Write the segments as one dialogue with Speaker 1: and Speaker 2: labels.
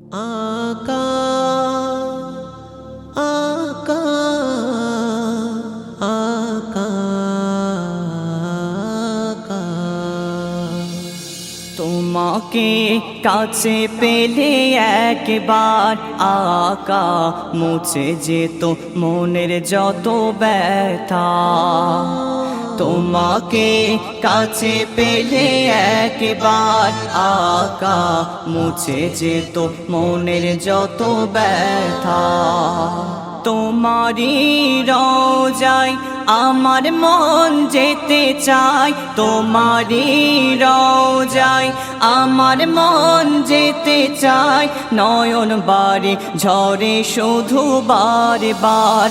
Speaker 1: आका आका आका आका
Speaker 2: তোমাকে কাছে পেলে একবার আকা মুছে যেত মনের যত ব্যথা। তোমাকে কাছে পেলে একবার আকা মুছে যেত মনের যত ব্যথা। তোমারই রওজায় আমার মন যেতে চায়, তোমারই রওজায় আমার মন যেতে চায়। নয়ন বারে ঝরে শুধু বারে বার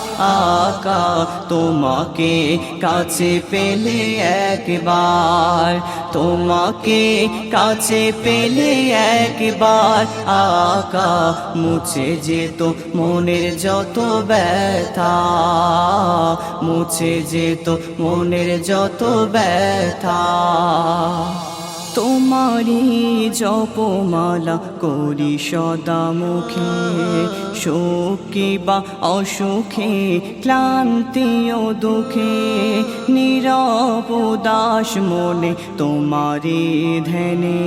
Speaker 2: আকা তোমাকে কাছে পেলে একবার, তোমাকে কাছে পেলে একবার আকা মুছে যেত মনের যত ব্যথা, মুছে যেত মনের যত ব্যথা। তোমারি জপমালা করি সদা মুখে, সুখে বা অসুখে ক্লান্তি ও দুঃখে নীরব উদাস মনে তোমারি ধ্যানে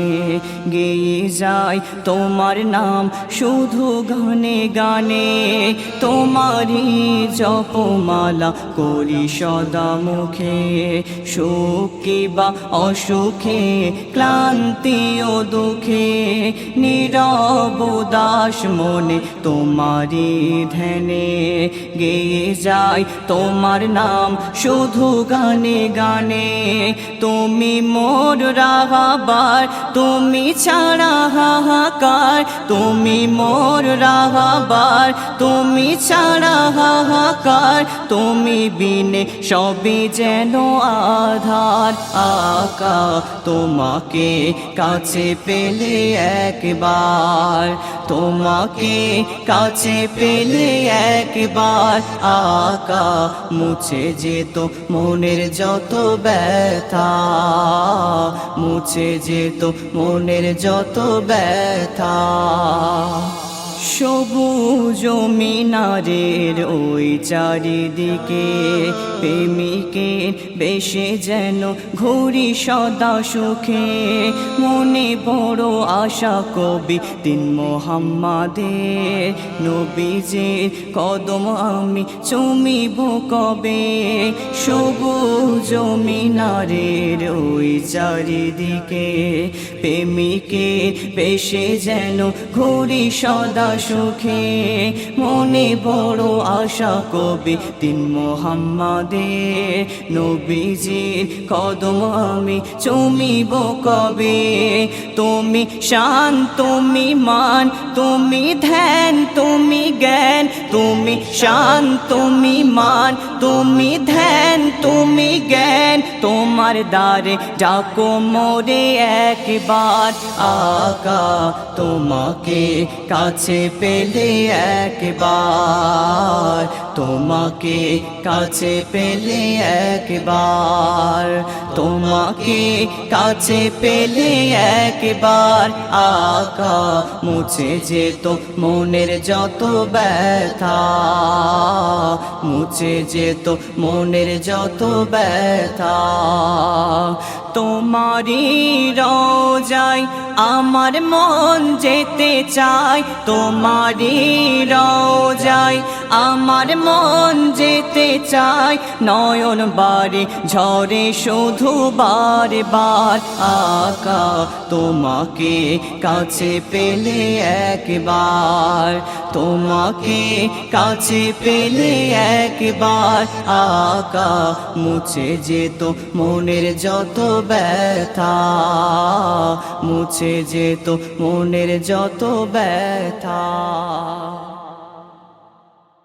Speaker 2: গেয়ে যায় তোমার নাম শুধু গানে গানে। তোমারি জপমালা করি সদা মুখে, সুখে বা অসুখে ক্লান্তি ও দুঃখে নীরব উদাস মনে তোমারি ধ্যানে গেয়ে যায় তোমার নাম শুধু গানে গানে। তুমি মোর রাহাবার, তুমি ছাড়া হাহাকার, তুমি মোর রাহাবার, তুমি ছাড়া হাহাকার, তুমি বিনে সবই যেন আধার আকা তোমাকে কাছে পেলে একবার, তোমাকে কাছে পেলে একবার আকা মুছে যেত মনের যত ব্যথা, মুছে যেত মনের যত ব্যথা। সবুজ মিনারের ওই চারিদিকে প্রেমিকের বেশে যেন ঘুরি সদা সুখে। মনে বড় আশা কবি দিন মোহাম্মদের, নবীজির কদম আমি চুমিব কবে। সবুজ মিনারের ওই চারিদিকে প্রেমিকের বেশে যেন ঘুরি সদা সুখে। মনে বড় আশা কবি দিন মোহাম্মদের, নবীজির কদম আমি চুমিব কবে। তুমি শান, তুমি মান, তুমি ধ্যান, তুমি জ্ঞান, তুমি শান, তুমি মান, তুমি ধ্যান, তুমি জ্ঞান। তোমার দ্বারে ডাকো মোরে একবার আকা তোমাকে কাছে পেলে একবার, তোমাকে কাছে পেলে একবার, তোমাকে কাছে পেলে একবার আকা মুছে যেত মনের যত ব্যথা, মুছে যেত মনের যত ব্যথা। তোমারি রওজায় আমার মন যেতে চায়, তোমারি রওজায় আমার মন যেতে চায়। নয়ন বারে ঝরে শুধু বারে বার আকা তোমাকে কাছে পেলে একবার, তোমাকে কাছে পেলে একবার আকা মুছে যেত মনের যত ব্যথা, মুছে যেত মনের যত ব্যথা।